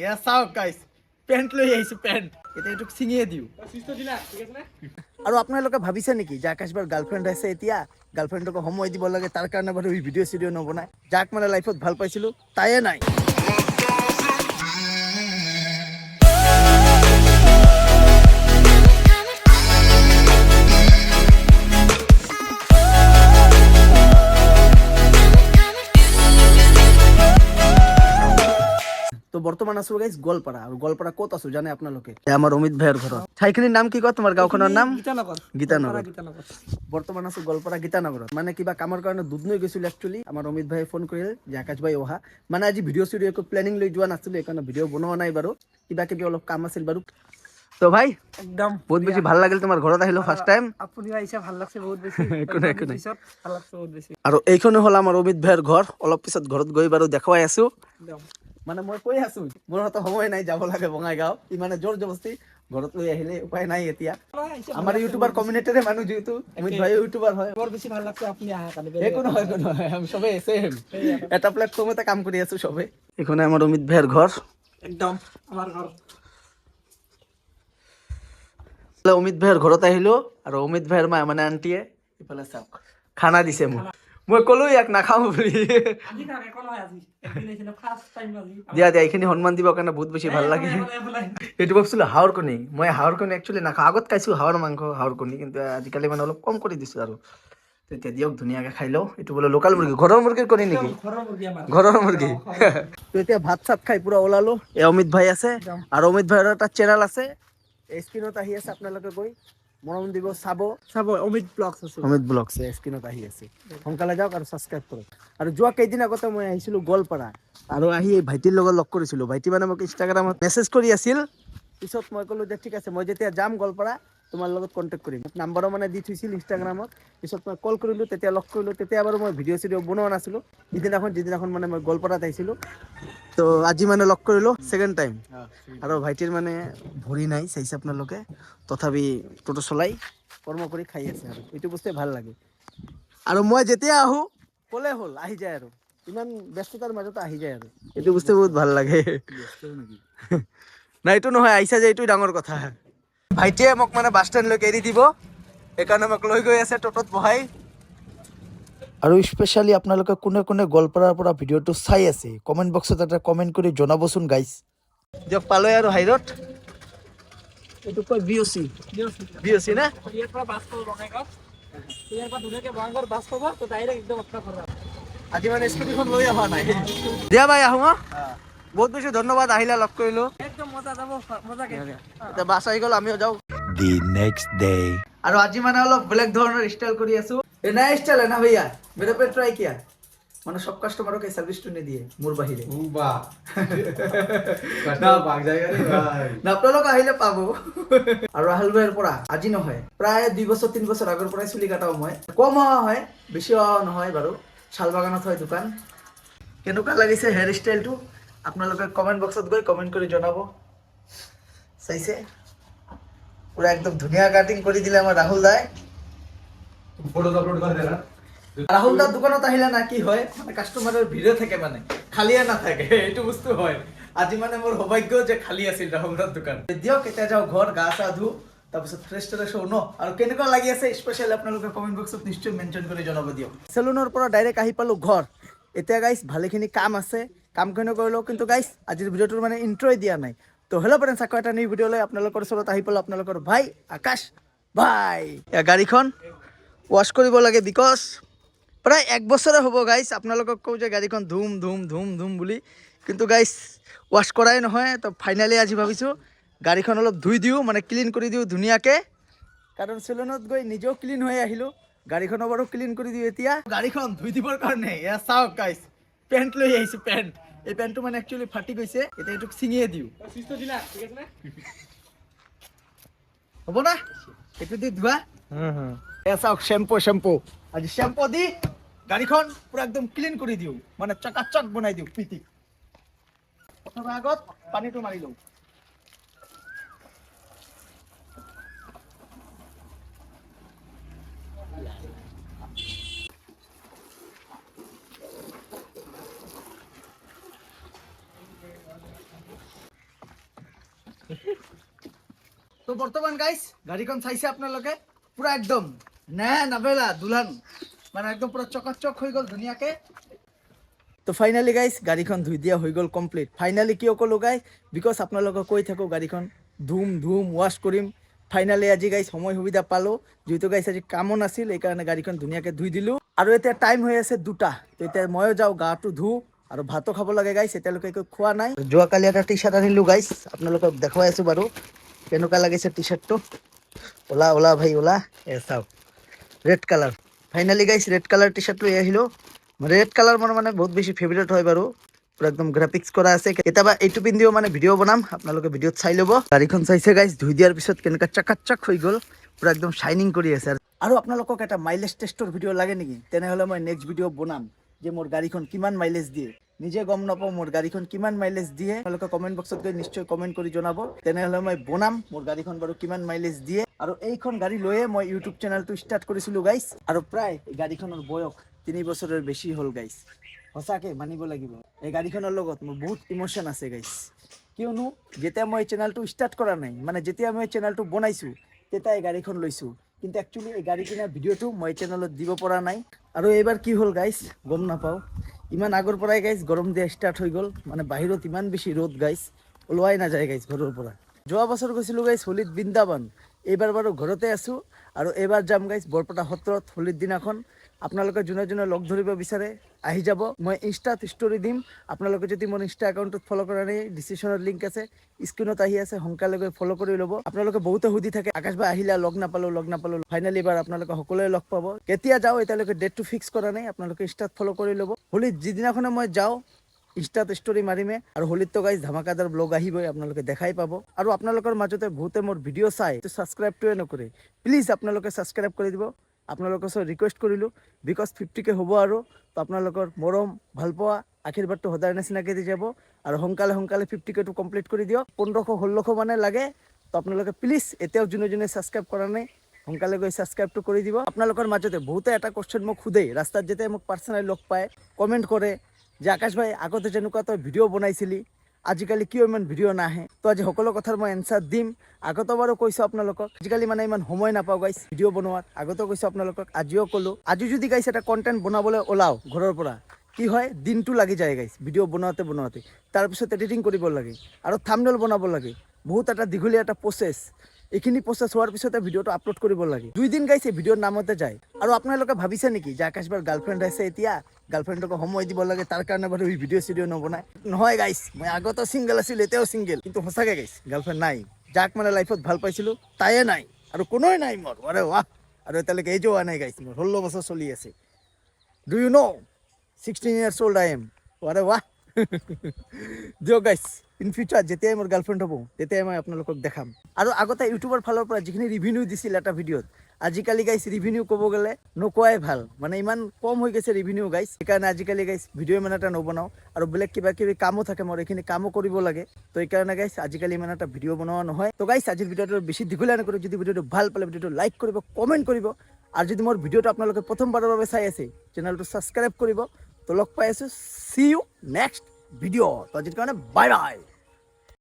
এয়া চাওক গাইছ পেণ্ট লৈ আহিছো পেণ্ট এতিয়া এইটোক ছিঙিয়ে দিওঁ আৰু আপোনালোকে ভাবিছে নেকি যে আকাশ বাৰ গাৰ্লফ্ৰেণ্ড আছে এতিয়া গাৰ্লফ্ৰেণ্ডক সময় দিব লাগে তাৰ কাৰণে বাৰু ভিডিঅ' চিডিঅ' নবনায় যাক মানে লাইফত ভাল পাইছিলোঁ তায়ে নাই তো বৰ্তমান আছো গাইছ গোৱালপাৰা আৰু গোৱালপাৰা ক'ত আছো জানে আপোনালোকে আমাৰ অমিত ভাইৰ ঘৰত ঠাইখিনিৰ নাম কি কয় তোমাৰ গাঁওখনৰ নাম গীতানগৰ বৰ্তমান আছো গোৱালপাৰা গীতানগৰত মানে কিবা কামৰ কাৰণে দুধ নৈ গৈছিলো একচুৱেলি আমাৰ অমিত ভাইয়ে ফোন কৰিলে যে আকাশ ভাই অহা মানে আজি ভিডিঅ' চিডিঅ' একো প্লেনিং লৈ যোৱা নাছিলো সেইকাৰণে ভিডিঅ' বনোৱা নাই বাৰু কিবা কিবি অলপ কাম আছিল বাৰু তো ভাই একদম বহুত বেছি ভাল লাগিল তোমাৰ ঘৰত আহিলো ফাৰ্ষ্ট টাইম আপুনি আহিছে ভাল লাগছে বহুত বেছি পিছত ভাল লাগছে বহুত বেছি আৰু এইখনো হ'ল আমাৰ অমিত ভাইৰ ঘৰ অলপ পিছত ঘৰত গৈ বাৰু দেখুৱাই আছো মানে মই কৈ আছো মোৰ হাতত সময় নাই যাব লাগে বঙাইগাঁও ইমানে জোৰ জবস্তি ঘৰত লৈ আহিলে উপায় নাই এতিয়া আমাৰ ইউটিউবাৰ কমিউনিটিৰে মানুহ যিহেতু অমিত ভাই ইউটিউবাৰ হয় বৰ বেছি ভাল লাগছে আপুনি আহা কাৰণে একো নহয় আমি সবে সেম এটা প্লেটফৰ্মতে কাম কৰি আছো সবে এইখনে আমাৰ অমিত ভাইৰ ঘৰ একদম আমাৰ ঘৰ অমিত ভাইৰ ঘৰত আহিলো আৰু অমিত ভাইৰ মা মানে আন্টিয়ে ইফালে চাওক খানা দিছে মোক মই ক'লো ইয়াক নাখাওঁ বুলি দিয়া দিয়া এইখিনি সন্মান দিবৰ কাৰণে বহুত বেছি ভাল লাগে এইটো ভাবছিলো হাঁহৰ কণী মই হাঁহৰ কণী একচুৱেলি নাখাওঁ আগত খাইছো হাঁহৰ মাংস হাঁহৰ কণী কিন্তু আজিকালি মানে অলপ কম কৰি দিছো আৰু তেতিয়া দিয়ক ধুনীয়াকে খাই লওঁ এইটো বোলে লোকেল মুৰ্গী ঘৰৰ মুৰ্গীৰ কণী নেকি ঘৰৰ মুৰ্গী তো এতিয়া ভাত চাত খাই পুৰা ওলালো এই অমিত ভাই আছে আৰু অমিত ভাইৰ এটা চেনেল আছে স্ক্ৰীনত আহি আছে আপোনালোকে গৈ মৰম দিব চাব অমিত ব্লগছ আছে অমিত ব্লগছ স্ক্ৰীনত আহি আছে সোনকালে যাওক আৰু ছাবস্ক্ৰাইব কৰক আৰু যোৱা কেইদিন আগতে মই আহিছিলোঁ গোৱালপাৰা আৰু আহি ভাইটিৰ লগত লগ কৰিছিলোঁ ভাইটি মানে মোক ইনষ্টাগ্ৰামত মেছেজ কৰি আছিল পিছত মই ক'লোঁ যে ঠিক আছে মই যেতিয়া যাম গোৱালপাৰা তোমাৰ লগত কণ্টেক্ট কৰিম নাম্বাৰো মানে দি থৈছিল ইনষ্টাগ্ৰামত পিছত মই কল কৰিলোঁ তেতিয়া লগ কৰিলোঁ তেতিয়া বাৰু মই ভিডিঅ' চিডিঅ' বনোৱা নাছিলোঁ যিদিনাখন মানে মই গোৱালপাৰাত আহিছিলোঁ তো আজি মানে লগ কৰিলোঁ ছেকেণ্ড টাইম আৰু ভাইটিৰ মানে ভৰি নাই চাইছে আপোনালোকে তথাপি টোটো চলাই কৰ্ম কৰি খাই আছে আৰু এইটো বস্তুৱে ভাল লাগে আৰু মই যেতিয়া আহোঁ ক'লে হ'ল আহি যায় আৰু ইমান ব্যস্ততাৰ মাজতো আহি যায় আৰু এইটো বস্তু বহুত ভাল লাগে নাই এইটো নহয় আহিছা যে এইটোৱে ডাঙৰ কথা ভাইটিয়ে মোক মানে বাছ ষ্টেণ্ডলৈকে এৰি দিব সেইকাৰণে মোক লৈ গৈ আছে টোটোত বহাই আৰু স্পেচিয়েলি আপোনালোকে কোনে কোনে গোৱালপাৰাৰ পৰা ভিডিঅ'টো চাই আছে কমেণ্ট বক্সত এটা কমেণ্ট কৰি জনাবচোন গাইছ দিয়ক পালৈ আৰু হাইৰত এইটো কয় BOC না ইয়াৰ পৰা বাছ পাব বঙাইগাঁও ইয়াৰ পৰা ধুনীয়াকে বঙাইগাঁৱৰ বাছ পাব তো ডাইৰেক্ট একদম আপোনাৰ ঘৰ আজি মানে স্কুটিখন লৈ অহা নাই দিয়া ভাই আহোঁ বহুত বেছি ধন্যবাদ আহিলে লগ কৰিলোঁ একদম মজা যাব মজাকে এতিয়া বাছ আহি গ'ল আমিও যাওঁ দি নেক্সট ডে আৰু আজি মানে অলপ বেলেগ ধৰণৰ ষ্টাইল কৰি আছো এই নাই ষ্টাইল না ভैया मेरे पे ट्राई किया মানে সব কাস্টমারক এই সার্ভিসটো নিদিয়ে মোৰ বাহিৰে বাহ কাস্টমাৰ ভাগ যায়গা ৰে ভাই না আপোনালোক আহিলে পাব আৰু ৰাহুল ভাইৰ পৰা আজি নহয় প্ৰায় 2 বছৰ 3 বছৰ আগৰ পৰাই চুলি কাটাও মই কম হয় বেছি নহয় বাৰু শালবাগানত হয় দোকান কেনেকুৱা লাগিছে হেয়াৰ ষ্টাইলটো আপোনালোকে কমেণ্ট বক্সত গৈ কমেণ্ট কৰি জনাব চাইছে পুৰা একদম ধুনীয়া কাটিং কৰি দিলে আমাৰ ৰাহুল দাই ফটো আপলোড কৰি দেনা রাহুল দার দোকানত আহিলে না কি হয় মানে কাস্টমারের ভিড়ে থাকে মানে খালিয়ে না থাকে এইটো বস্তু হয় আজি মানে মোৰ সৌভাগ্য যে খালি আছিল ৰাহুল দাৰ দোকান দিয়ক এতিয়া যাও ঘৰ গা চা ধু তাৰপিছত ফ্ৰেছ ট্ৰেছ হওঁ ন আৰু কেনেকুৱা লাগি আছে স্পেচিয়েল আপোনালোকে কমেণ্ট বক্সত নিশ্চয় মেনশ্যন কৰি জনাব দিয়ক চেলুনৰ পৰা ডাইৰেক্ট আহি পালোঁ ঘৰ এতিয়া গাইছ ভালেখিনি কাম আছে কামখিনি কৰিলোঁ কিন্তু গাইছ আজিৰ ভিডিঅ'টোৰ মানে ইণ্ট্ৰই দিয়া নাই তো হেল্ল' ফ্ৰেণ্ডছ আকৌ এটা নিউ ভিডিঅ' লৈ আপোনালোকৰ ওচৰত আহি পালোঁ আপোনালোকৰ ভাই আকাশ ভাই গাড়ীখন ৱাছ কৰিব লাগে বিকজ প্ৰায় 1 বছৰে হ'ব গাইছ আপোনালোকক কওঁ যে গাড়ীখন ধুম বুলি কিন্তু গাইছ ৱাছ কৰাই নহয় তো ফাইনেলি আজি ভাবিছোঁ গাড়ীখন অলপ ধুই দিওঁ মানে ক্লিন কৰি দিওঁ ধুনীয়াকৈ কাৰণ চেলুনত গৈ নিজেও ক্লিন হৈ আহিলোঁ গাড়ীখনো বাৰু ক্লিন কৰি দিওঁ এতিয়া গাড়ীখন ধুই দিবৰ কাৰণে এয়া চাওক গাইছ পেণ্ট লৈ আহিছোঁ পেণ্ট এই পেণ্টটো মানে একচুৱেলি ফাটি গৈছে এতিয়া এইটোক ছিঙিয়ে দিওঁ হ'ব না এইটো দি ধোৱা এয়া চাওক শ্বেম্পু আজি শ্যাম্পু দি গাড়ীখন পুৰা একদম ক্লিন কৰি দিওঁ মানে চকাচক বনাই দিওঁ পিটি প্ৰথমে আগত পানীটো মাৰি লওঁ তো বর্তমান গাইস গাড়িখন চাইছে আপোনালোকে পুরা একদম না নাবেলা দুলহান মানে একদম পুরা চকাচক হৈ গল ধুনীয়াকে তো ফাইনালি গাইস গাড়িখন ধুই দিয়া হৈ গল কমপ্লিট ফাইনালি কিয় কলো গাইস বিকজ আপোনালোকক কৈ থাকো গাড়িখন ধুম ৱাশ কৰিম ফাইনালি আজি গাইস সময় সুবিধা পালো যেহেতু গাইস আজি কামো নাছিল এই কাৰণে গাড়িখন ধুনীয়াকে ধুই দিলো আৰু এতিয়া টাইম হৈ আছে 2টা তো এতিয়া ময়ো যাওঁ গাটো ধু আৰু ভাতো খাব লাগে গাইস এতিয়ালৈকে একো খোৱা নাই যোৱাকালি এটা টি চাৰ্ট আনিলো গাইস আপোনালোকক দেখুৱাই আছো বাৰু কেনেকুৱা লাগিছে টি চাৰ্টটো ওলা ওলা ভাই ওলা এ চাও red colour finally guys red colour T চাৰ্টটো আহিলো ৰেড কালাৰ মোৰ মানে বহুত বেছি ফেভাৰিট হয় বাৰু পুৰা একদম গ্ৰাফিক্স কৰা আছে কেতিয়াবা এইটো পিন্ধিও মানে ভিডিঅ' বনাম আপোনালোকে ভিডিঅ'ত চাই ল'ব গাড়ীখন চাইছে গাইস ধুই দিয়াৰ পিছত কেনেকুৱা চাকাচাক হৈ গ'ল পুৰা একদম শাইনিং কৰি আছে আৰু আপোনালোকক এটা মাইলেজ টেষ্টৰ ভিডিঅ' লাগে নেকি তেনেহ'লে মই নেক্সট ভিডিঅ' বনাম যে মোৰ গাড়ীখন কিমান মাইলেজ দিয়ে নিজে গম নাপাওঁ মোৰ গাড়ীখন কিমান মাইলেজ দিয়ে আপোনালোকে কমেণ্ট বক্সত গৈ নিশ্চয় কমেণ্ট কৰি জনাব তেনেহ'লে মই বনাম মোৰ গাড়ীখন বাৰু কিমান মাইলেজ দিয়ে আৰু এইখন গাড়ী লৈয়ে মই ইউটিউব চেনেলটো ষ্টাৰ্ট কৰিছিলোঁ গাইছ আৰু প্ৰায় এই গাড়ীখনৰ বয়স 3 বছৰৰ বেছি হ'ল গাইছ সঁচাকৈ মানিব লাগিব এই গাড়ীখনৰ লগত মোৰ বহুত ইমোশ্যন আছে গাইছ কিয়নো যেতিয়া মই চেনেলটো ষ্টাৰ্ট কৰা নাই মানে যেতিয়া মই চেনেলটো বনাইছোঁ তেতিয়া এই গাড়ীখন লৈছোঁ কিন্তু একচুৱেলি এই গাড়ী কিনা ভিডিঅ'টো মই চেনেলত দিব পৰা নাই আৰু এইবাৰ কি হ'ল গাইছ গম নাপাওঁ ইমান আগৰ পৰাই গাইছ গৰম দিয়া ষ্টাৰ্ট হৈ গ'ল মানে বাহিৰত ইমান বেছি ৰ'দ গাইছ ওলোৱাই নাযায় গাইছ ঘৰৰ পৰা যোৱা বছৰ গৈছিলোঁ গাইছ হোলীত বৃন্দাবন এইবাৰ বাৰু ঘৰতে আছোঁ আৰু এইবাৰ যাম গাইছ বৰপেটা সত্ৰত হোলীৰ দিনাখন আপোনালোকে যোনে যোনে লগ ধৰিব বিচাৰে আহি যাব মই ইনষ্টাত ষ্টৰি দিম আপোনালোকে যদি মোৰ ইনষ্টা একাউণ্টত ফ'ল' কৰা নাই ডিছক্ৰিপশ্যনত লিংক আছে স্ক্ৰীণত আহি আছে সোনকালে গৈ ফ'ল' কৰি ল'ব আপোনালোকে বহুতে সুধি থাকে আকাশ ভাই আহিলে লগ নাপালোঁ ফাইনেলি এবাৰ আপোনালোকে সকলোৱে লগ পাব কেতিয়া যাওঁ এতিয়ালৈকে ডেটটো ফিক্স কৰা নাই আপোনালোকে ইনষ্টাত ফ'ল' কৰি ল'ব হোলীত যিদিনাখনে মই যাওঁ ইনষ্টাত ষ্টৰি মাৰিমে আৰু হোলীততো গাইছ ধামাকাদাৰ ব্লগ আহিবই আপোনালোকে দেখাই পাব আৰু আপোনালোকৰ মাজতে বহুতে মোৰ ভিডিঅ' চাই ছাবস্ক্ৰাইবটোৱে নকৰে প্লিজ আপোনালোকে ছাবস্ক্ৰাইব কৰি দিব আপোনালোকৰ ওচৰত ৰিকুৱেষ্ট কৰিলোঁ বিকজ 50K হ'ব আৰু তো আপোনালোকৰ মৰম ভালপোৱা আশীৰ্বাদটো সদায় নিচিনাকৈ দি যাব আৰু সোনকালে 50Kটো কমপ্লিট কৰি দিয়ক 1500-1600 মানে লাগে তো আপোনালোকে প্লিজ এতিয়াও যোনে যোনে ছাবস্ক্ৰাইব কৰা নাই সোনকালে গৈ ছাবস্ক্ৰাইবটো কৰি দিব আপোনালোকৰ মাজতে বহুতে এটা কুৱেশ্যন মোক সোধে ৰাস্তাত যেতিয়া মোক পাৰ্চনেলি লগ পায় কমেণ্ট কৰে যে আকাশ ভাই আগতে যেনেকুৱা তই ভিডিঅ' বনাইছিলি আজিকালি কিয় ইমান ভিডিঅ' নাহে তো আজি সকলো কথাৰ মই এনচাৰ দিম আগতো বাৰু কৈছোঁ আপোনালোকক আজিকালি মানে ইমান সময় নাপাওঁ গাইছ ভিডিঅ' বনোৱাত আগতো কৈছোঁ আপোনালোকক আজিও ক'লোঁ আজি যদি গাইছ এটা কণ্টেণ্ট বনাবলৈ ওলাওঁ ঘৰৰ পৰা কি হয় দিনটো লাগি যায় গাইছ ভিডিঅ' বনাওঁতে তাৰপিছত এডিটিং কৰিব লাগে আৰু থাম্বনেইল বনাব লাগে বহুত এটা দীঘলীয়া এটা প্ৰচেছ এইখিনি প্ৰচেছ হোৱাৰ পিছতে ভিডিঅ'টো আপলোড কৰিব লাগে 2 দিন গাইছে ভিডিঅ'ৰ নামতে যায় আৰু আপোনালোকে ভাবিছে নেকি যে আকাশ বাৰ গাৰ্লফ্ৰেণ্ড আছে এতিয়া গাৰ্লফ্ৰেণ্ডক সময় দিব লাগে তাৰ কাৰণে বাৰু এই ভিডিঅ' চিডিঅ' নবনায় নহয় গাইছ মই আগতো ছিংগল আছিল এতিয়াও ছিংগল কিন্তু সঁচাকৈ গাইছ গাৰ্লফ্ৰেণ্ড নাই যাক মানে লাইফত ভাল পাইছিলোঁ তায়ে নাই আৰু কোনোৱে নাই মোৰ আৰে ৱাহ আৰু এতিয়ালৈকে এইযোৰ হোৱা নাই গাইছ মোৰ 16 বছৰ চলি আছে do you know' 16 years old I am আৰে ৱাহ দিয়ক গাইছ ইন ফিউচাৰ যেতিয়াই মোৰ গাৰ্লফ্ৰেণ্ড হ'ব তেতিয়াই মই আপোনালোকক দেখাম আৰু আগতে ইউটিউবৰ ফালৰ পৰা যিখিনি ৰিভিনিউ দিছিল এটা ভিডিঅ'ত আজিকালি গাইছ ৰিভিনিউ ক'ব গ'লে নোকোৱাই ভাল মানে ইমান কম হৈ গৈছে ৰিভিনিউ গাইছ সেইকাৰণে আজিকালি গাইছ ভিডিঅ' ইমান এটা নবনাওঁ আৰু বেলেগ কিবা কিবি কামো থাকে মোৰ এইখিনি কামো কৰিব লাগে তো এইকাৰণে গাইছ আজিকালি ইমান এটা ভিডিঅ' বনোৱা নহয় তো গাইছ আজিৰ ভিডিঅ'টো বেছি দীঘলীয়া নকৰোঁ যদি ভিডিঅ'টো ভাল পালে ভিডিঅ'টো লাইক কৰিব কমেণ্ট কৰিব আৰু যদি মোৰ ভিডিঅ'টো আপোনালোকে প্ৰথমবাৰৰ বাবে চাই আছে চেনেলটো ছাবস্ক্ৰাইব কৰিব তো লগ পাই আছোঁ চি ইউ নেক্সট ভিডিঅ' তো আজিৰ কাৰণে বাই বাই